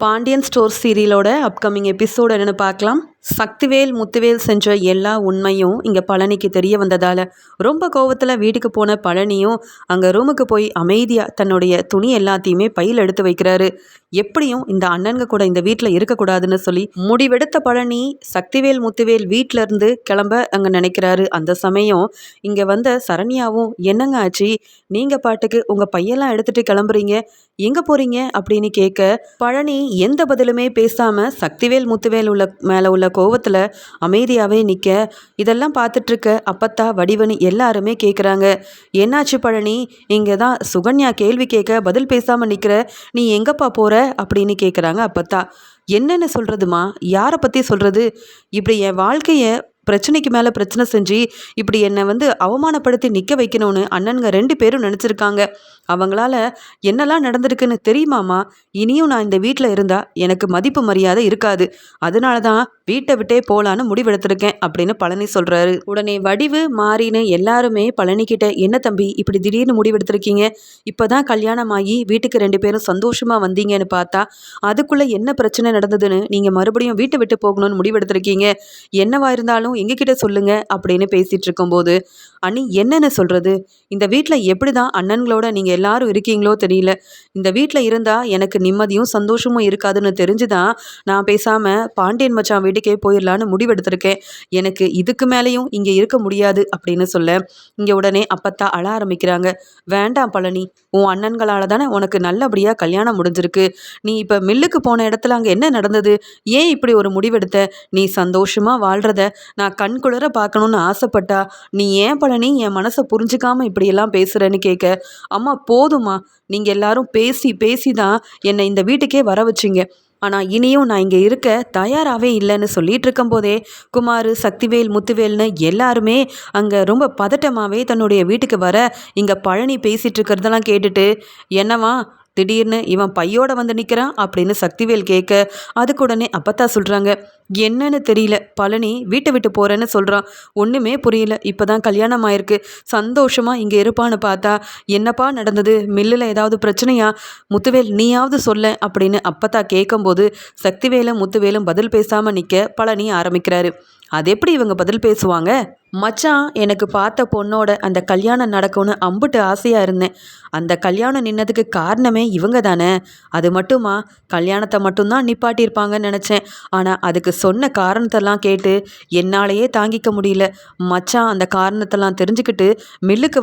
Pandian store சீரியலோட upcoming episode என்னென்னு பார்க்கலாம். சக்திவேல் முத்துவேல் செஞ்ச எல்லா உண்மையும் இங்கே பழனிக்கு தெரிய வந்ததால் ரொம்ப கோவத்தில் வீட்டுக்கு போன பழனியும் அங்கே ரூமுக்கு போய் அமைதியாக தன்னுடைய துணி எல்லாத்தையுமே பையில் எடுத்து வைக்கிறாரு. எப்படியும் இந்த அண்ணனுங்க கூட இந்த வீட்டில் இருக்கக்கூடாதுன்னு சொல்லி முடிவெடுத்த பழனி சக்திவேல் முத்துவேல் வீட்டிலேருந்து கிளம்ப அங்கே நினைக்கிறாரு. அந்த சமயம் இங்கே வந்த சரண்யாவும், என்னங்க ஆச்சு, நீங்கள் பாட்டுக்கு உங்கள் பையெல்லாம் எடுத்துகிட்டு கிளம்புறீங்க, எங்கே போகிறீங்க அப்படின்னு கேட்க, பழனி எந்த பதிலுமே பேசாமல் சக்திவேல் முத்துவேல் மேலே உள்ள கோவத்தில் அமைதியாகவே நிற்க, இதெல்லாம் பார்த்துட்ருக்க அப்பத்தா வடிவனி எல்லாருமே கேட்குறாங்க, என்னாச்சு பழனி, இங்கே தான் சுகன்யா கேள்வி கேட்க பதில் பேசாமல் நிற்கிற, நீ எங்கப்பா போகிற அப்படின்னு கேட்குறாங்க அப்பத்தா. என்னென்னு சொல்கிறதுமா, யாரை பற்றி சொல்கிறது, இப்படி என் வாழ்க்கையை பிரச்சனைக்கு மேலே பிரச்சனை செஞ்சு இப்படி என்னை அவமானப்படுத்தி நிற்க வைக்கணும்னு அண்ணனுங்க 2 பேரும் நினச்சிருக்காங்க. அவங்களால என்னெல்லாம் நடந்திருக்குன்னு தெரியுமாம்மா. இனியும் நான் இந்த வீட்டில் இருந்தால் எனக்கு மதிப்பு மரியாதை இருக்காது. அதனால தான் வீட்டை விட்டே போகலான்னு முடிவெடுத்திருக்கேன் அப்படின்னு பழனி சொல்கிறாரு. உடனே வடிவு மாறின்னு எல்லாருமே பழனிக்கிட்ட, என்ன தம்பி இப்படி திடீர்னு முடிவெடுத்திருக்கீங்க, இப்போ தான் கல்யாணம் ஆகி வீட்டுக்கு 2 பேரும் சந்தோஷமாக வந்தீங்கன்னு பார்த்தா அதுக்குள்ளே என்ன பிரச்சனை நடந்ததுன்னு நீங்கள் மறுபடியும் வீட்டை விட்டு போகணும்னு முடிவெடுத்திருக்கீங்க, என்னவா இருந்தாலும் எங்ககிட்ட சொல்லுங்க அப்படின்னு பேசிட்டு இருக்கும்போது, அண்ணி என்னென்னு சொல்கிறது, இந்த வீட்டில் எப்படி தான் அண்ணன்களோட நீங்கள் எல்லாரும் இருக்கீங்களோ தெரியல, இந்த வீட்டில் இருந்தால் எனக்கு நிம்மதியும் சந்தோஷமும் இருக்காதுன்னு தெரிஞ்சு தான் நான் பேசாமல் பாண்டியன் மச்சான் வீட்டுக்கே போயிடலான்னு முடிவெடுத்திருக்கேன். எனக்கு இதுக்கு மேலேயும் இங்கே இருக்க முடியாது அப்படின்னு சொல்ல, இங்கே உடனே அப்பத்தா அழ ஆரம்பிக்கிறாங்க. வேண்டாம் பழனி, உன் அண்ணன்களால் தானே உனக்கு நல்லபடியாக கல்யாணம் முடிஞ்சிருக்கு. நீ இப்போ மில்லுக்கு போன இடத்துல அங்கே என்ன நடந்தது, ஏன் இப்படி ஒரு முடிவெடுத்த, நீ சந்தோஷமாக வாழ்கிறத நான் கண்குளிர பார்க்கணுன்னு ஆசைப்பட்டா நீ ஏன் பழனி என் மனசை புரிஞ்சுக்காமல் இப்படியெல்லாம் பேசுகிறேன்னு கேட்க, அம்மா போதுமா, நீங்கள் எல்லாரும் பேசி தான் என்னை இந்த வீட்டுக்கே வர வச்சிங்க. ஆனால் இனியும் நான் இங்கே இருக்க தயாராகவே இல்லைன்னு சொல்லிட்டு இருக்கும்போதே குமார், சக்திவேல், முத்துவேல்னு எல்லாருமே அங்கே ரொம்ப பதட்டமாகவே தன்னுடைய வீட்டுக்கு வர, இங்கே பழனி பேசிகிட்டு இருக்கிறதெல்லாம் கேட்டுட்டு, என்னவா திடீர்னு இவன் பையோட நிற்கிறான் அப்படின்னு சக்திவேல் கேட்க, அதுக்கு உடனே அப்பத்தா சொல்கிறாங்க, என்னன்னு தெரியல, பழனி வீட்டை விட்டு போகிறேன்னு சொல்கிறான், ஒன்றுமே புரியல, இப்போ தான் கல்யாணம் ஆயிருக்கு, சந்தோஷமாக இங்கே இருப்பான்னு பார்த்தா என்னப்பா நடந்தது, மில்லில் ஏதாவது பிரச்சனையா, முத்துவேல் நீயாவது சொல்ல அப்படின்னு அப்பத்தா கேட்கும்போது சக்திவேலும் முத்துவேலும் பதில் பேசாமல் நிற்க பழனி ஆரம்பிக்கிறாரு. அது எப்படி இவங்க பதில் பேசுவாங்க, மச்சான் எனக்கு பார்த்த பொண்ணோட அந்த கல்யாணம் நடக்கும்னு அம்புட்டு ஆசையாக இருந்தேன், அந்த கல்யாணம் நின்னதுக்கு காரணமே இவங்க தானே, அது மட்டுமா, கல்யாணத்தை மட்டும்தான் நிப்பாட்டியிருப்பாங்கன்னு நினச்சேன், ஆனால் அதுக்கு சொன்ன காரணத்தெல்லாம் கேட்டு என்னாலேயே தாங்கிக்க முடியல, மச்சான் அந்த காரணத்தெல்லாம் தெரிஞ்சுக்கிட்டு மில்லுக்கு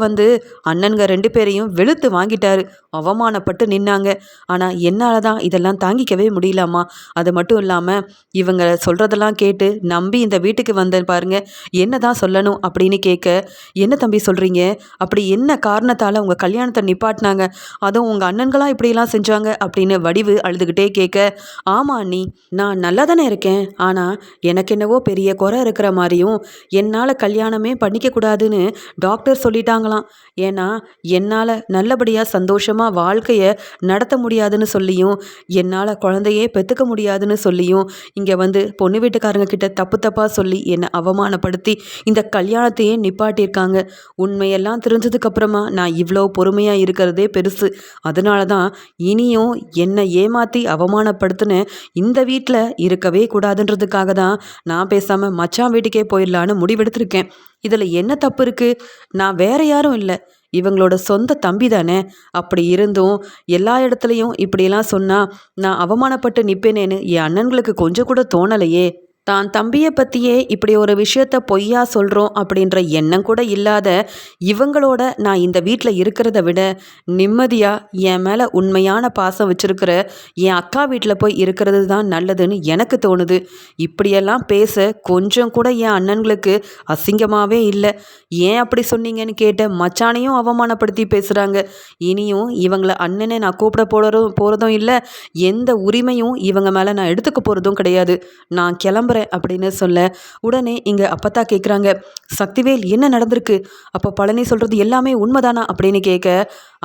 அண்ணனுங்க 2 பேரையும் வெளுத்து வாங்கிட்டாரு, அவமானப்பட்டு நின்னாங்க, ஆனால் என்னால் தான் இதெல்லாம் தாங்கிக்கவே முடியலாமா, அது மட்டும் இல்லாமல் இவங்க சொல்கிறதெல்லாம் கேட்டு நம்பி இந்த வீட்டுக்கு வந்தேன் பாருங்க, என்ன தான் சொல்லணும் அப்படின்னு கேட்க, என்ன தம்பி சொல்கிறீங்க, அப்படி என்ன காரணத்தால் உங்கள் கல்யாணத்தை நிப்பாட்டினாங்க, அதுவும் உங்கள் அண்ணன்களாக இப்படியெல்லாம் செஞ்சாங்க அப்படின்னு வடிவு அழுதுகிட்டே கேட்க, ஆமா அண்ணி, நான் நல்லா தானே இருக்கேன், ஆனால் எனக்கு என்னவோ பெரிய குறை இருக்கிற மாதிரியும் என்னால் கல்யாணமே பண்ணிக்கக்கூடாதுன்னு டாக்டர் சொல்லிட்டாங்களாம், ஏன்னா என்னால் நல்லபடியாக சந்தோஷமாக வாழ்க்கையை நடத்த முடியாதுன்னு சொல்லியும் என்னால் குழந்தையே பெற்றுக்க முடியாதுன்னு சொல்லியும் இங்கே பொண்ணு வீட்டுக்காரங்க கிட்ட தப்பாக சொல்லி என்னை அவமானப்படுத்தி இந்த கல்யாணத்தையே நிப்பாட்டியிருக்காங்க. உண்மையெல்லாம் தெரிஞ்சதுக்கப்புறமா நான் இவ்வளோ பொறுமையாக இருக்கிறதே பெருசு. அதனால தான் இனியும் என்னை ஏமாற்றி அவமானப்படுத்தின இந்த வீட்டில் இருக்கவே கூடாதுன்றதுக்காக தான் நான் பேசாமல் மச்சான் வீட்டுக்கே போயிடலான்னு முடிவெடுத்திருக்கேன். இதில் என்ன தப்பு இருக்குது, நான் வேற யாரும் இல்லை, இவங்களோட சொந்த தம்பி தானே, அப்படி இருந்தும் எல்லா இடத்துலையும் இப்படியெல்லாம் சொன்னால் நான் அவமானப்பட்டு நிற்பேனேன்னு என் அண்ணன்களுக்கு கொஞ்சம் கூட தோணலையே, தான் தம்பியை பற்றியே இப்படி ஒரு விஷயத்த பொய்யா சொல்கிறோம் அப்படின்ற எண்ணம் கூட இல்லாத இவங்களோட நான் இந்த வீட்டில் இருக்கிறத விட நிம்மதியாக என் மேலே உண்மையான பாசம் வச்சுருக்கிற என் அக்கா வீட்டில் போய் இருக்கிறது தான் நல்லதுன்னு எனக்கு தோணுது. இப்படியெல்லாம் பேச கொஞ்சம் கூட என் அண்ணன்களுக்கு அசிங்கமாகவே இல்லை. ஏன் அப்படி சொன்னீங்கன்னு கேட்ட மச்சானையும் அவமானப்படுத்தி பேசுகிறாங்க. இனியும் இவங்களை அண்ணனை நான் கூப்பிட போகிறதும் இல்லை, எந்த உரிமையும் இவங்க மேலே நான் எடுத்துக்க போகிறதும் கிடையாது. நான் கிளம்புறேன் போகிறேன் அப்படின்னு சொல்ல உடனே இங்கே அப்பத்தா கேட்குறாங்க, சக்திவேல் என்ன நடந்திருக்கு? அப்போ பழனி சொல்கிறது எல்லாமே உண்மைதானா அப்படின்னு கேட்க,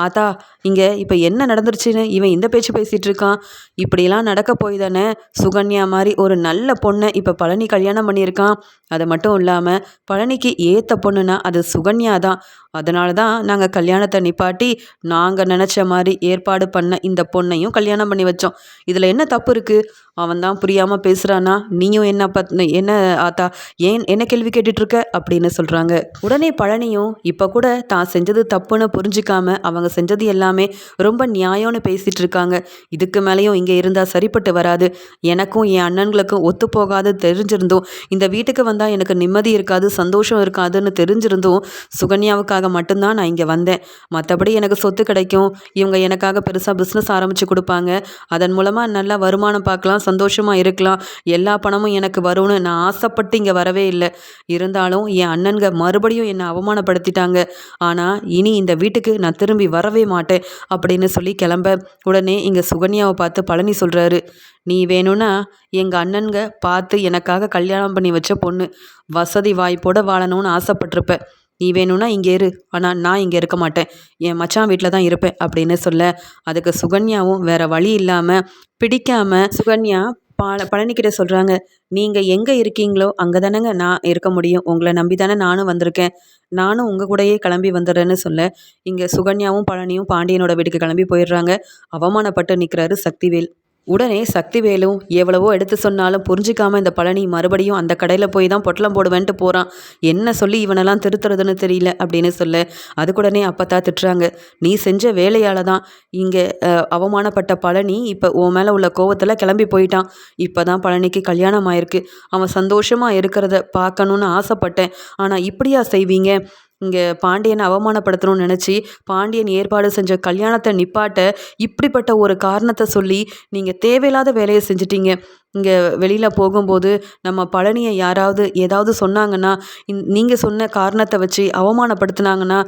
ஆத்தா இங்கே இப்போ என்ன நடந்துருச்சுன்னு இவன் இந்த பேச்சு பேசிகிட்டு இருக்கான். இப்படிலாம் நடக்க போய் தானே சுகன்யா மாதிரி ஒரு நல்ல பொண்ணை இப்போ பழனி கல்யாணம் பண்ணியிருக்கான். அது மட்டும் இல்லாமல் பழனிக்கு ஏற்ற பொண்ணுனா அது சுகன்யா தான். அதனால தான் நாங்கள் கல்யாணத்தை நிப்பாட்டி நாங்கள் நினச்ச மாதிரி ஏற்பாடு பண்ண இந்த பொண்ணையும் கல்யாணம் பண்ணி வச்சோம். இதில் என்ன தப்பு இருக்குது? அவன் தான் புரியாமல் பேசுகிறானா? நீயும் என்ன ஆத்தா ஏன் என்ன கேள்வி கேட்டுட்ருக்க அப்படின்னு சொல்கிறாங்க. உடனே பழனியும் இப்போ கூட தான் செஞ்சது தப்புன்னு புரிஞ்சிக்காம அவங்க செஞ்சது எல்லாமே ரொம்ப நியாயம்னு பேசிகிட்டு இருக்காங்க. இதுக்கு மேலேயும் இங்கே இருந்தால் சரிப்பட்டு வராது. எனக்கும் என் அண்ணன்களுக்கும் ஒத்து போகாது தெரிஞ்சிருந்தோம். இந்த வீட்டுக்கு வந்தால் எனக்கு நிம்மதி இருக்காது, சந்தோஷம் இருக்காதுன்னு தெரிஞ்சிருந்தும் சுகன்யாவுக்காக மட்டும்தான் நான் இங்கே வந்தேன். மற்றபடி எனக்கு சொத்து கிடைக்கும், இவங்க எனக்காக பெருசாக பிஸ்னஸ் ஆரம்பித்து கொடுப்பாங்க, அதன் மூலமாக நல்லா வருமானம் பார்க்கலாம், சந்தோஷமாக இருக்கலாம், எல்லா பணமும் எனக்கு வரும்னு நான் ஆசைப்பட்டு இங்கே வரவே இல்லை. இருந்தாலும் என் அண்ணன்க மறுபடியும் என்னை அவமானப்படுத்திட்டாங்க. ஆனால் இனி இந்த வீட்டுக்கு நான் திரும்பி வரவே மாட்டேன் அப்படின்னு சொல்லி கிளம்ப, உடனே இங்கே சுகன்யாவை பார்த்து பழனி சொல்கிறாரு, நீ வேணும்னா எங்கள் அண்ணன்க பார்த்து எனக்காக கல்யாணம் பண்ணி வச்ச பொண்ணு, வசதி வாய்ப்போட வாழணும்னு ஆசைப்பட்டிருப்ப. நீ வேணும்னா இங்கே இரு, ஆனால் நான் இங்கே இருக்க மாட்டேன், என் மச்சான் வீட்டில் தான் இருப்பேன் அப்படின்னு சொல்ல, அதுக்கு சுகன்யாவும் வேற வழி இல்லாமல் பிடிக்காம சுகன்யா பழனிக்கிட்ட சொல்கிறாங்க, நீங்கள் எங்கே இருக்கீங்களோ அங்கே தானேங்க நான் இருக்க முடியும், உங்களை நம்பி தானே நானும் வந்திருக்கேன், நானும் உங்கள் கூடயே கிளம்பி வந்துடுறேன்னு சொல்ல, இங்கே சுகன்யாவும் பழனியும் பாண்டியனோட வீட்டுக்கு கிளம்பி போயிடுறாங்க. அவமானப்பட்டு நிற்கிறாரு சக்திவேல். உடனே சக்திவேலும் எவ்வளவோ எடுத்து சொன்னாலும் புரிஞ்சிக்காம இந்த பழனி மறுபடியும் அந்த கடையில் போய் தான் பொட்டலம் போடுவேன்ட்டு போகிறான். என்ன சொல்லி இவனெல்லாம் திருத்துறதுன்னு தெரியல அப்படின்னு சொல்ல, அதுக்குடனே அப்பத்தா திட்டுறாங்க, நீ செஞ்ச வேலையால் தான் இங்கே அவமானப்பட்ட பழனி இப்போ உன் மேலே உள்ள கோவத்தில் கிளம்பி போயிட்டான். இப்போ தான் பழனிக்கு கல்யாணம் ஆயிருக்கு, அவன் சந்தோஷமாக இருக்கிறத பார்க்கணுன்னு ஆசைப்பட்டேன். ஆனால் இப்படியா செய்வீங்க? இங்கே பாண்டியனை அவமானப்படுத்தணும்னு நினச்சி பாண்டியன் ஏற்பாடு செஞ்ச கல்யாணத்தை நிப்பாட்ட இப்படிப்பட்ட ஒரு காரணத்தை சொல்லி நீங்கள் தேவையில்லாத வேலையை செஞ்சிட்டீங்க. இங்கே வெளியில் போகும்போது நம்ம பழனியை யாராவது ஏதாவது சொன்னாங்கன்னா, நீங்கள் சொன்ன காரணத்தை வச்சு அவமானப்படுத்தினாங்கன்னா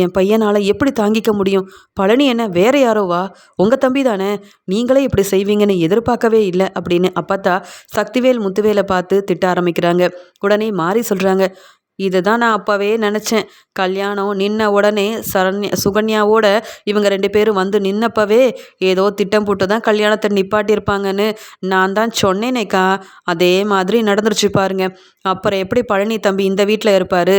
என் பையனால் எப்படி தாங்கிக்க முடியும்? பழனி என்ன வேற யாரோவா? உங்கள் தம்பி தானே, நீங்களே இப்படி செய்வீங்கன்னு எதிர்பார்க்கவே இல்லை அப்படின்னு அப்பத்தா சக்திவேல் முத்துவேலை பார்த்து திட்ட ஆரம்பிக்கிறாங்க. உடனே மாறி சொல்கிறாங்க, இதை தான் நான் அப்போவே நினச்சேன். கல்யாணம் நின்ன உடனே சுகன்யாவோட இவங்க 2 பேரும் வந்து நின்னப்பவே ஏதோ திட்டம் போட்டு தான் கல்யாணத்தை நிப்பாட்டியிருப்பாங்கன்னு நான் தான் சொன்னேனேக்கா. அதே மாதிரி நடந்துருச்சு பாருங்க. அப்புறம் எப்படி பழனி தம்பி இந்த வீட்டில் இருப்பார்?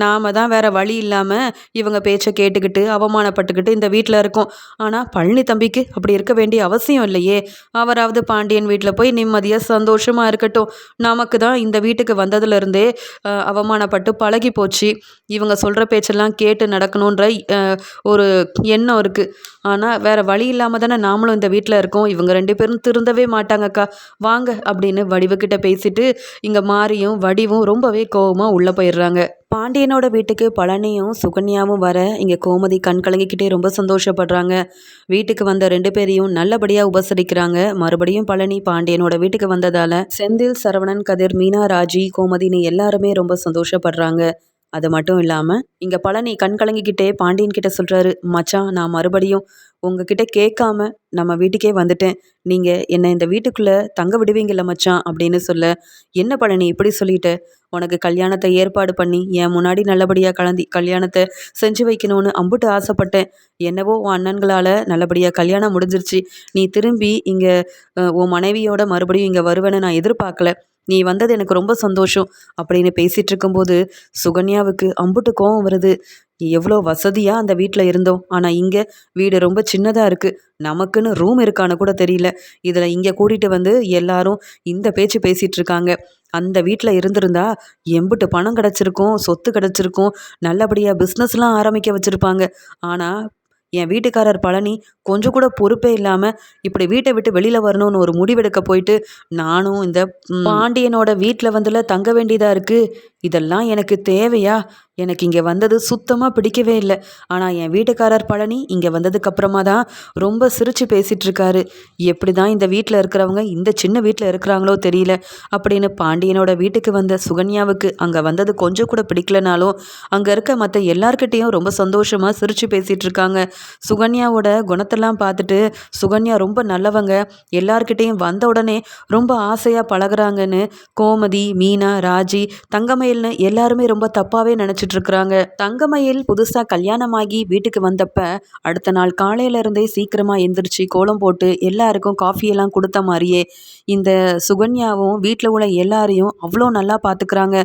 நாம் தான் வேறு வழி இல்லாமல் இவங்க பேச்சை கேட்டுக்கிட்டு அவமானப்பட்டுக்கிட்டு இந்த வீட்டில் இருக்கோம். ஆனால் பழனி தம்பிக்கு அப்படி இருக்க வேண்டிய அவசியம் இல்லையே. அவராவது பாண்டியன் வீட்டில் போய் நிம்மதியாக சந்தோஷமாக இருக்கட்டும். நமக்கு தான் இந்த வீட்டுக்கு வந்ததுலேருந்தே அவமானப்பட்டு பழகி போச்சு. இவங்க சொல்கிற பேச்செல்லாம் கேட்டு நடக்கணுன்ற ஒரு எண்ணம் இருக்குது. ஆனால் வேறு வழி இல்லாமல் தானே நாமளும் இந்த வீட்டில் இருக்கோம். இவங்க 2 பேரும் திருந்தவே மாட்டாங்கக்கா, வாங்க அப்படின்னு வடிவுக்கிட்ட பேசிட்டு இங்கே மாரியும் வடிவும் ரொம்பவே கோவமாக உள்ளே போயிடுறாங்க. பாண்டியனோட வீட்டுக்கு பழனியும் சுகன்யாவும் வர இங்கே கோமதி கண் கலங்கிக்கிட்டே ரொம்ப சந்தோஷப்படுறாங்க. வீட்டுக்கு வந்த 2 பேரையும் நல்லபடியாக உபசரிக்கிறாங்க. மறுபடியும் பழனி பாண்டியனோட வீட்டுக்கு வந்ததால் செந்தில், சரவணன், கதிர், மீனா, ராஜி, கோமதினு எல்லாருமே ரொம்ப சந்தோஷப்படுறாங்க. அது மட்டும் இல்லாமல் இங்கே பழனி கண் கலங்கிக்கிட்டே பாண்டியன் கிட்ட சொல்கிறாரு, மச்சான் நான் மறுபடியும் உங்ககிட்ட கேட்காம நம்ம வீட்டுக்கே வந்துட்டேன். நீங்கள் என்னை இந்த வீட்டுக்குள்ளே தங்க விடுவீங்கள்ல மச்சான் அப்படின்னு சொல்ல, என்ன பழனி இப்படி சொல்லிட்ட? உனக்கு கல்யாணத்தை ஏற்பாடு பண்ணி என் முன்னாடி நல்லபடியாக கல்யாணத்தை செஞ்சு வைக்கணும்னு அம்புட்டு ஆசைப்பட்டேன். என்னவோ உன் அண்ணன்களால் நல்லபடியாக கல்யாணம் முடிஞ்சிருச்சு. நீ திரும்பி இங்கே உன் மனைவியோட மறுபடியும் இங்கே வருவேன்னு நான் எதிர்பார்க்கல. நீ வந்தது எனக்கு ரொம்ப சந்தோஷம் அப்படின்னு பேசிகிட்டு இருக்கும்போது சுகன்யாவுக்கு அம்புட்டு கோவம் வருது. எவ்வளோ வசதியாக அந்த வீட்டில் இருந்தோம், ஆனால் இங்கே வீடு ரொம்ப சின்னதாக இருக்குது, நமக்குன்னு ரூம் இருக்கான்னு கூட தெரியல. இதில் இங்கே கூட்டிகிட்டு வந்து எல்லாரும் இந்த பேச்சு பேசிகிட்டு இருக்காங்க. அந்த வீட்டில் இருந்திருந்தா எம்புட்டு பணம் கிடச்சிருக்கும், சொத்து கிடச்சிருக்கும், நல்லபடியாக பிஸ்னஸ்லாம் ஆரம்பிக்க வச்சுருப்பாங்க. ஆனால் என் வீட்டுக்காரர் பழனி கொஞ்சம் கூட பொறுப்பே இல்லாமல் இப்படி வீட்டை விட்டு வெளியில் வரணும்னு ஒரு முடிவெடுக்க போயிட்டு நானும் இந்த பாண்டியனோட வீட்டில் வந்துல தங்க வேண்டியதாக இருக்குது. இதெல்லாம் எனக்கு தேவையா? எனக்கு இங்கே வந்தது சுத்தமாக பிடிக்கவே இல்லை. ஆனால் என் வீட்டுக்காரர் பழனி இங்கே வந்ததுக்கு அப்புறமா தான் ரொம்ப சிரித்து பேசிகிட்டு இருக்காரு. எப்படி தான் இந்த வீட்டில் இருக்கிறவங்க இந்த சின்ன வீட்டில் இருக்கிறாங்களோ தெரியல அப்படின்னு பாண்டியனோட வீட்டுக்கு வந்த சுகன்யாவுக்கு அங்கே வந்தது கொஞ்சம் கூட பிடிக்கலனாலும் அங்கே இருக்க மற்ற எல்லார்கிட்டேயும் ரொம்ப சந்தோஷமாக சிரித்து பேசிகிட்டு இருக்காங்க. சுகன்யாவோட குணத்தெல்லாம் பார்த்துட்டு சுகன்யா ரொம்ப நல்லவங்க, எல்லார்கிட்டேயும் வந்த உடனே ரொம்ப ஆசையாக பழகுறாங்கன்னு கோமதி, மீனா, ராஜி, தங்கமயில்னு எல்லாருமே ரொம்ப தப்பாகவே நினச்சிட்டு இருக்கிறாங்க. தங்கமயில் புதுசாக கல்யாணமாகி வீட்டுக்கு வந்தப்ப அடுத்த நாள் காலையில இருந்தே சீக்கிரமாக எந்திரிச்சு கோலம் போட்டு எல்லாருக்கும் காஃபியெல்லாம் கொடுத்த மாதிரியே இந்த சுகன்யாவும் வீட்டில் உள்ள எல்லாரையும் அவ்வளோ நல்லா பார்த்துக்கிறாங்க.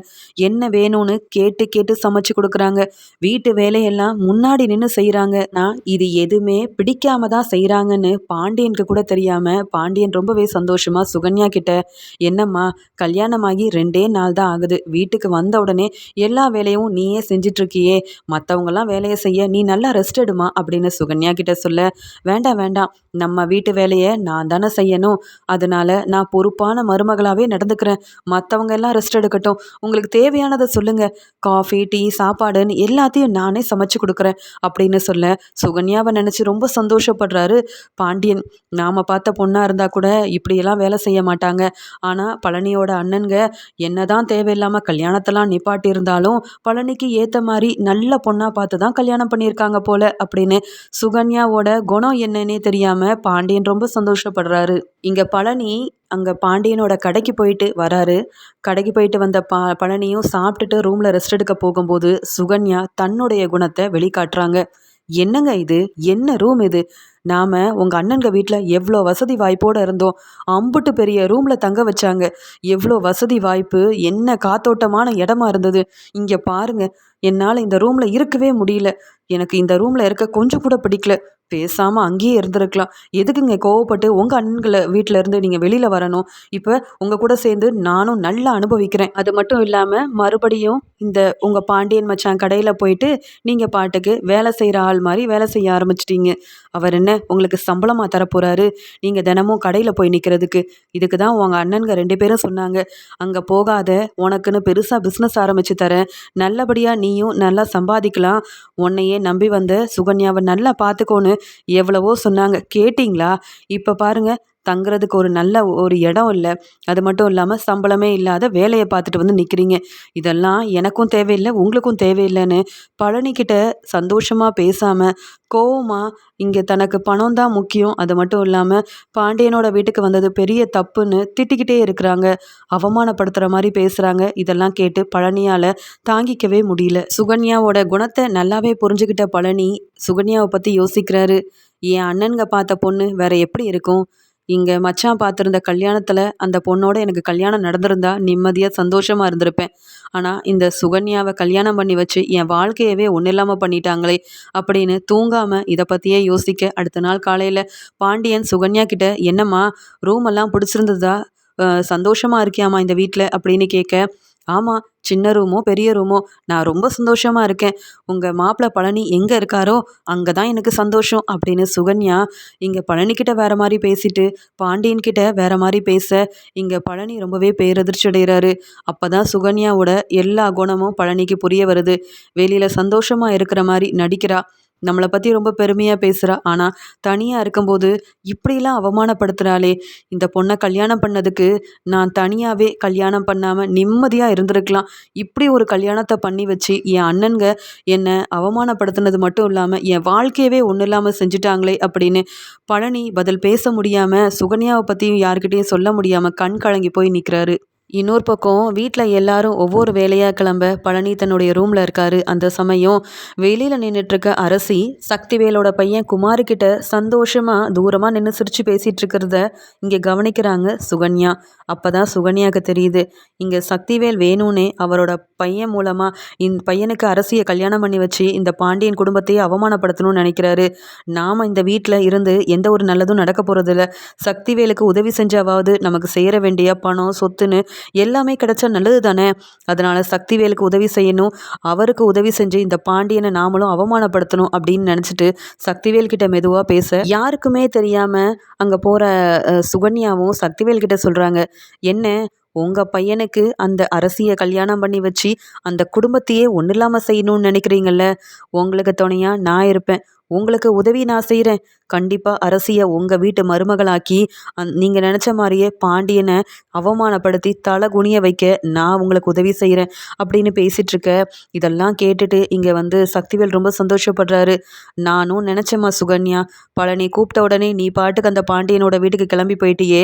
என்ன வேணும்னு கேட்டு கேட்டு சமைச்சு கொடுக்குறாங்க. வீட்டு வேலையெல்லாம் முன்னாடி நின்று செய்கிறாங்க. நான் இது எதுவுமே பிடிக்காம தான் செய்கிறாங்கன்னு பாண்டியனுக்கு கூட தெரியாமல் பாண்டியன் ரொம்பவே சந்தோஷமாக சுகன்யா கிட்ட, என்னம்மா கல்யாணமாகி 2 நாள் தான் ஆகுது, வீட்டுக்கு வந்த உடனே எல்லா வேலையும் நீயே செஞ்சிட்ருக்கியே, மற்றவங்களாம் வேலையை செய்ய நீ நல்லா ரெஸ்ட் எடுமா அப்படின்னு சுகன்யா கிட்ட சொல்ல, வேண்டாம் வேண்டாம், நம்ம வீட்டு வேலையை நான் தானே செய்யணும், அதனால நான் பொறுப்பான மருமகளாகவே நடந்துக்கிறேன், மற்றவங்க எல்லாம் ரெஸ்ட் எடுக்கட்டும், உங்களுக்கு தேவையானதை சொல்லுங்கள், காஃபி டீ சாப்பாடுன்னு எல்லாத்தையும் நானே சமைச்சு கொடுக்குறேன் அப்படின்னு சொல்ல சுகன்யாவை நினச்சி ரொம்ப சந்தோஷப்படுறாரு பாண்டியன். நாம் பார்த்த பொண்ணாக இருந்தால் கூட இப்படியெல்லாம் வேலை செய்ய மாட்டாங்க. ஆனால் பழனியோட அண்ணன்க என்னதான் தேவையில்லாமல் கல்யாணத்தெல்லாம் நிப்பாட்டி இருந்தாலும் பழனிக்கு ஏற்ற மாதிரி நல்ல பொண்ணாக பார்த்து தான் கல்யாணம் பண்ணியிருக்காங்க போல அப்படின்னு சுகன்யாவோட குணம் என்னன்னே தெரியாமல் பாண்டியன் ரொம்ப சந்தோஷப்படுறாரு. இங்கே பழனி அங்கே பாண்டியனோட கடைக்கு போயிட்டு வராரு. கடைக்கு போயிட்டு வந்த பழனியும் சாப்பிட்டுட்டு ரூமில் ரெஸ்ட் எடுக்க போகும்போது சுகன்யா தன்னுடைய குணத்தை வெளிக்காட்டுறாங்க. என்னங்க இது, என்ன ரூம் இது, நாம் உங்கள் அண்ணன்க வீட்டில் எவ்வளோ வசதி வாய்ப்போடு இருந்தோம், அம்புட்டு பெரிய ரூமில் தங்க வச்சாங்க, எவ்வளோ வசதி வாய்ப்பு, என்ன காத்தோட்டமான இடமா இருந்தது, இங்கே பாருங்க, என்னால் இந்த ரூமில் இருக்கவே முடியல, எனக்கு இந்த ரூமில் இருக்க கொஞ்சம் கூட பிடிக்கல, பேசாமல் அங்கேயே இருந்திருக்கலாம், எதுக்குங்க கோவப்பட்டு உங்கள் அண்ணன்களை வீட்டில் இருந்து நீங்கள் வெளியில் வரணும், இப்போ உங்கள் கூட சேர்ந்து நானும் நல்லா அனுபவிக்கிறேன், அது மட்டும் இல்லாமல் மறுபடியும் இந்த உங்கள் பாண்டியன் மச்சான் கடையில் போயிட்டு நீங்கள் பாட்டுக்கு வேலை செய்கிற ஆள் மாதிரி வேலை செய்ய ஆரம்பிச்சிட்டீங்க, அவர் என்ன உங்களுக்கு சம்பளமாக தரப்போகிறாரு, நீங்கள் தினமும் கடையில் போய் நிற்கிறதுக்கு, இதுக்கு தான் உங்கள் அண்ணன்க 2 பேரும் சொன்னாங்க, அங்கே போகாத, உனக்குன்னு பெருசாக பிஸ்னஸ் ஆரம்பித்து தரேன், நல்லபடியாக நீயும் நல்லா சம்பாதிக்கலாம், உன்னையே நம்பி வந்த சுகன்யாவை நல்லா பார்த்துக்கோன்னு எவ்வளவோ சொன்னாங்க, கேட்டிங்களா, இப்போ பாருங்க தங்குறதுக்கு ஒரு நல்ல ஒரு இடம் இல்லை, அது மட்டும் இல்லாமல் சம்பளமே இல்லாத வேலையை பார்த்துட்டு வந்து நிற்கிறீங்க, இதெல்லாம் எனக்கும் தேவையில்லை உங்களுக்கும் தேவையில்லைன்னு பழனிக்கிட்ட சந்தோஷமாக பேசாமல் கோவமாக இங்கே தனக்கு பணம் தான் முக்கியம், அது மட்டும் இல்லாமல் பாண்டியனோட வீட்டுக்கு வந்தது பெரிய தப்புன்னு திட்டிக்கிட்டே இருக்கிறாங்க, அவமானப்படுத்துகிற மாதிரி பேசுகிறாங்க. இதெல்லாம் கேட்டு பழனியால் தாங்கிக்கவே முடியல. சுகன்யாவோட குணத்தை நல்லாவே புரிஞ்சுக்கிட்ட பழனி சுகன்யாவை பற்றி யோசிக்கிறாரு. என் அண்ணன்க பார்த்த பொண்ணு வேற எப்படி இருக்கும், இங்கே மச்சான் பார்த்துருந்த கல்யாணத்தில் அந்த பொண்ணோட எனக்கு கல்யாணம் நடந்திருந்தா நிம்மதியாக சந்தோஷமாக இருந்திருப்பேன், ஆனால் இந்த சுகன்யாவை கல்யாணம் பண்ணி வச்சு என் வாழ்க்கையவே ஒன்றும் இல்லாமல் பண்ணிட்டாங்களே அப்படின்னு தூங்காமல் இதை பற்றியே யோசிக்க அடுத்த நாள் காலையில் பாண்டியன் சுகன்யா கிட்ட, என்னம்மா ரூமெல்லாம் பிடிச்சிருந்ததா, சந்தோஷமாக இருக்கியாம்மா இந்த வீட்டில் அப்படின்னு கேட்க, ஆமாம், சின்ன ரூமோ பெரிய ரூமோ நான் ரொம்ப சந்தோஷமாக இருக்கேன், உங்கள் மாப்பிள்ளை பழனி எங்கே இருக்காரோ அங்கே தான் எனக்கு சந்தோஷம் அப்படின்னு சுகன்யா இங்கே பழனிக்கிட்ட வேறு மாதிரி பேசிட்டு பாண்டியன்கிட்ட வேறு மாதிரி பேச இங்கே பழனி ரொம்பவே பேரதிர்ச்சி அடைகிறாரு. அப்போ தான் சுகன்யாவோட எல்லா குணமும் பழனிக்கு புரிய வருது. வெளியில் சந்தோஷமாக இருக்கிற மாதிரி நடிக்கிறா, நம்மளை பற்றி ரொம்ப பெருமையாக பேசுகிறா, ஆனால் தனியாக இருக்கும்போது இப்படிலாம் அவமானப்படுத்துகிறாளே, இந்த பொண்ணை கல்யாணம் பண்ணதுக்கு நான் தனியாகவே கல்யாணம் பண்ணாமல் நிம்மதியாக இருந்திருக்கலாம், இப்படி ஒரு கல்யாணத்தை பண்ணி வச்சு என் அண்ணன்க என்னை அவமானப்படுத்தினது மட்டும் இல்லாமல் என் வாழ்க்கையவே ஒன்றும் இல்லாமல் செஞ்சுட்டாங்களே அப்படின்னு பழனி பதில் பேச முடியாமல் சுகன்யாவை பற்றியும் யாருக்கிட்டையும் சொல்ல முடியாமல் கண் கலங்கி போய் நிற்கிறாரு. இன்னொரு பக்கம் வீட்டில் எல்லாரும் ஒவ்வொரு வேலையாக கிளம்ப பழனி தன்னுடைய ரூமில் இருக்காரு. அந்த சமயம் வெளியில் நின்றுட்டுருக்க அரசி சக்திவேலோட பையன் குமாருக்கிட்ட சந்தோஷமாக தூரமாக நின்று சிரித்து பேசிகிட்டு இருக்கிறத இங்கே கவனிக்கிறாங்க சுகன்யா. அப்போ தான் சுகன்யாவுக்கு தெரியுது, இங்கே சக்திவேல் வேணும்னே அவரோட பையன் மூலமாக இந்த பையனுக்கு அரசியை கல்யாணம் பண்ணி வச்சு இந்த பாண்டியன் குடும்பத்தையே அவமானப்படுத்தணும்னு நினைக்கிறாரு. நாம் இந்த வீட்டில் இருந்து எந்த ஒரு நல்லதும் நடக்க போகிறதில்ல, சக்திவேலுக்கு உதவி செஞ்சாவது நமக்கு சேர வேண்டிய பணம் சொத்துன்னு எல்லாமே கிடைச்சா நல்லது தானே, அதனால் சக்திவேலுக்கு உதவி செய்யணும், அவருக்கு உதவி செஞ்சு இந்த பாண்டியனை நாமளும் அவமானப்படுத்தணும் அப்படின்னு நினச்சிட்டு சக்திவேல் கிட்ட மெதுவாக பேச யாருக்குமே தெரியாமல் அங்கே போகிற சுகன்யாவும் சக்திவேல் கிட்ட சொல்கிறாங்க, என்ன உங்கள் பையனுக்கு அந்த அரசியை கல்யாணம் பண்ணி வச்சு அந்த குடும்பத்தையே ஒன்றும் இல்லாமல் செய்யணும்னு நினைக்கிறீங்கல்ல, உங்களுக்கு துணையாக நான் இருப்பேன். உங்களுக்கு உதவி நான் செய்கிறேன். கண்டிப்பாக அரசியை உங்கள் வீட்டு மருமகளாக்கி நீங்கள் நினச்ச மாதிரியே பாண்டியனை அவமானப்படுத்தி தலை குனிய வைக்க நான் உங்களுக்கு உதவி செய்கிறேன் அப்படின்னு பேசிகிட்ருக்க. இதெல்லாம் கேட்டுட்டு இங்கே வந்து சக்திவேல் ரொம்ப சந்தோஷப்படுறாரு. நானும் நினச்சேம்மா சுகன்யா, பழனி கூப்பிட்ட உடனே நீ பாட்டுக்கு அந்த பாண்டியனோட வீட்டுக்கு கிளம்பி போயிட்டியே,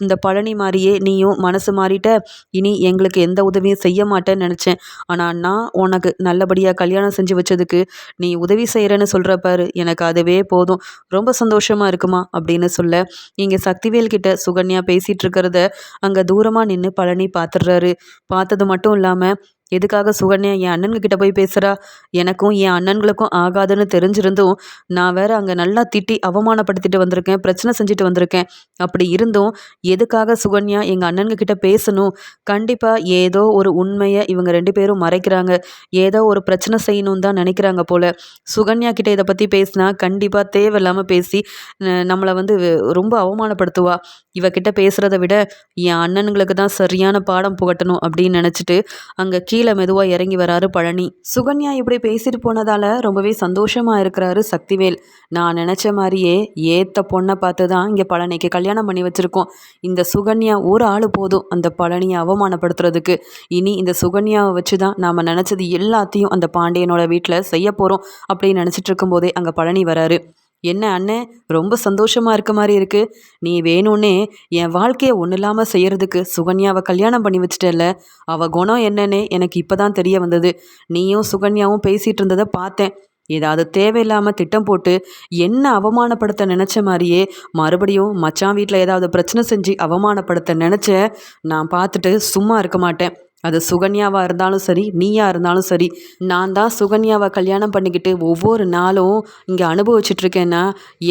இந்த பழனி மாதிரியே நீயும் மனசு மாறிட்ட, இனி எங்களுக்கு எந்த உதவியும் செய்ய மாட்டேன்னு நினச்சேன். ஆனால் நான் உனக்கு நல்லபடியாக கல்யாணம் செஞ்சு வச்சதுக்கு நீ உதவி செய்கிறேன்னு சொல்கிற பாரு, எனக்கு அதுவே போதும், ரொம்ப சந்தோஷமாக இருக்குமா அப்படின்னு சொல்ல, இங்கே சக்திவேல் கிட்ட சுகன்யா பேசிகிட்டு இருக்கிறத அங்கே தூரமாக நின்று பழனி பார்த்துடுறாரு. பார்த்தது மட்டும் இல்லாமல், எதுக்காக சுகன்யா என் அண்ணன்கிட்ட போய் பேசுகிறா, எனக்கும் என் அண்ணன்களுக்கும் ஆகாதுன்னு தெரிஞ்சிருந்தும் நான் வேற அங்கே நல்லா திட்டி அவமானப்படுத்திட்டு வந்திருக்கேன், பிரச்சனை செஞ்சுட்டு வந்திருக்கேன். அப்படி இருந்தும் எதுக்காக சுகன்யா எங்கள் அண்ணன்கிட்ட பேசணும்? கண்டிப்பாக ஏதோ ஒரு உண்மையை இவங்க 2 பேரும் மறைக்கிறாங்க, ஏதோ ஒரு பிரச்சனை செய்யணும்னு தான் நினைக்கிறாங்க போல. சுகன்யா கிட்ட இதை பற்றி பேசினா கண்டிப்பாக தேவையில்லாமல் பேசி நம்மளை வந்து ரொம்ப அவமானப்படுத்துவா. இவகிட்ட பேசுகிறத விட என் அண்ணனுங்களுக்கு தான் சரியான பாடம் புகட்டணும் அப்படின்னு நினச்சிட்டு அங்கே கீழே மெதுவாக இறங்கி வராரு பழனி. சுகன்யா இப்படி பேசிட்டு போனதால் ரொம்பவே சந்தோஷமாக இருக்கிறாரு சக்திவேல். நான் நினச்ச மாதிரியே ஏத்த பொண்ணை பார்த்து தான் இங்கே பழனிக்கு கல்யாணம் பண்ணி வச்சுருக்கோம். இந்த சுகன்யா ஒரு ஆள் போதும் அந்த பழனியை அவமானப்படுத்துறதுக்கு. இனி இந்த சுகன்யாவை வச்சு தான் நாம் நினச்சது எல்லாத்தையும் அந்த பாண்டியனோட வீட்டில் செய்ய போகிறோம் அப்படின்னு நினச்சிட்டு இருக்கும்போதே அங்கே பழனி வராரு. என்ன அண்ணே, ரொம்ப சந்தோஷமாக இருக்க மாதிரி இருக்கு. நீ வேணும்னே என் வாழ்க்கையை ஒன்றும் இல்லாமல் செய்கிறதுக்கு சுகன்யாவை கல்யாணம் பண்ணி வச்சிட்டல. அவள் குணம் என்னன்னே எனக்கு இப்போ தான் தெரிய வந்தது. நீயும் சுகன்யாவும் பேசிகிட்டு இருந்ததை பார்த்தேன். ஏதாவது தேவையில்லாமல் திட்டம் போட்டு என்ன அவமானப்படுத்த நினச்ச மாதிரியே மறுபடியும் மச்சான் வீட்டில் ஏதாவது பிரச்சனை செஞ்சு அவமானப்படுத்த நினச்ச நான் பார்த்துட்டு சும்மா இருக்க மாட்டேன். அது சுகன்யாவாக இருந்தாலும் சரி, நீயா இருந்தாலும் சரி. நான் தான் சுகன்யாவை கல்யாணம் பண்ணிக்கிட்டு ஒவ்வொரு நாளும் இங்கே அனுபவிச்சுட்ருக்கேன்னா,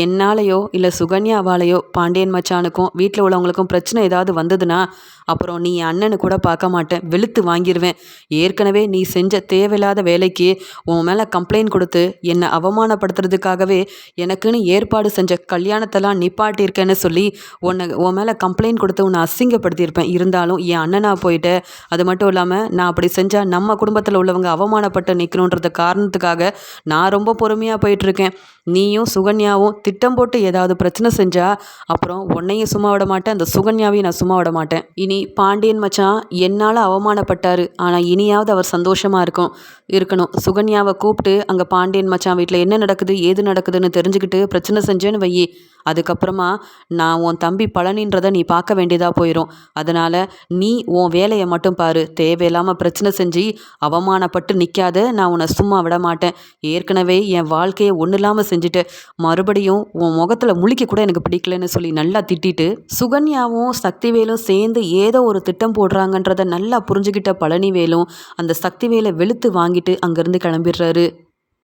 என்னாலேயோ இல்லை சுகன்யாவாலேயோ பாண்டியன் மச்சானுக்கும் வீட்டில் உள்ளவங்களுக்கும் பிரச்சனை ஏதாவது வந்ததுன்னா அப்புறம் நீ அண்ணனு கூட பார்க்க மாட்டேன், வெளுத்து வாங்கிடுவேன். ஏற்கனவே நீ செஞ்ச தேவையில்லாத வேலைக்கு உன் மேலே கம்ப்ளைண்ட் கொடுத்து என்னை அவமானப்படுத்துறதுக்காகவே எனக்குன்னு ஏற்பாடு செஞ்ச கல்யாணத்தெல்லாம் நிப்பாட்டியிருக்கேன்னு சொல்லி உன் மேலே கம்ப்ளைண்ட் கொடுத்து உன்னை அசிங்கப்படுத்தியிருப்பேன். இருந்தாலும் என் அண்ணனா போயிட்ட. அது மட்டும் இல்லாமல் நான் அப்படி செஞ்சால் நம்ம குடும்பத்தில் உள்ளவங்க அவமானப்பட்டு நிற்கணுன்றது காரணத்துக்காக நான் ரொம்ப பொறுமையாக போயிட்டுருக்கேன். நீயும் சுகன்யாவும் திட்டம் போட்டு ஏதாவது பிரச்சனை செஞ்சா அப்புறம் உன்னையும் சும்மா விட மாட்டேன், அந்த சுகன்யாவையும் நான் சும்மா விட மாட்டேன். இனி பாண்டியன் மச்சான் என்னால் அவமானப்பட்டார், ஆனால் இனியாவது அவர் சந்தோஷமாக இருக்கணும். சுகன்யாவை கூப்பிட்டு அங்கே பாண்டியன் மச்சான் வீட்டில் என்ன நடக்குது ஏது நடக்குதுன்னு தெரிஞ்சுக்கிட்டு பிரச்சனை செஞ்சேன்னு வையி, அதுக்கப்புறமா நான் உன் தம்பி பழனின்றதை நீ பார்க்க வேண்டியதாக போயிடும். அதனால் நீ உன் வேலையை மட்டும் பாரு. தேவையில்லாமல் பிரச்சனை செஞ்சு அவமானப்பட்டு நிற்காத, நான் உன்னை சும்மா விட மாட்டேன். ஏற்கனவே என் வாழ்க்கையை ஒன்றும் இல்லாமல் செஞ்சுட்டு மறுபடியும் உன் முகத்தில் முழிக்க கூட எனக்கு பிடிக்கலன்னு சொல்லி நல்லா திட்டிட்டு, சுகன்யாவும் சக்திவேலும் சேர்ந்து ஏதோ ஒரு திட்டம் போடுறாங்கன்றதை நல்லா புரிஞ்சுக்கிட்ட பழனிவேலும் அந்த சக்திவேலை வெளுத்து வாங்கிட்டு அங்கேருந்து கிளம்பிடுறாரு.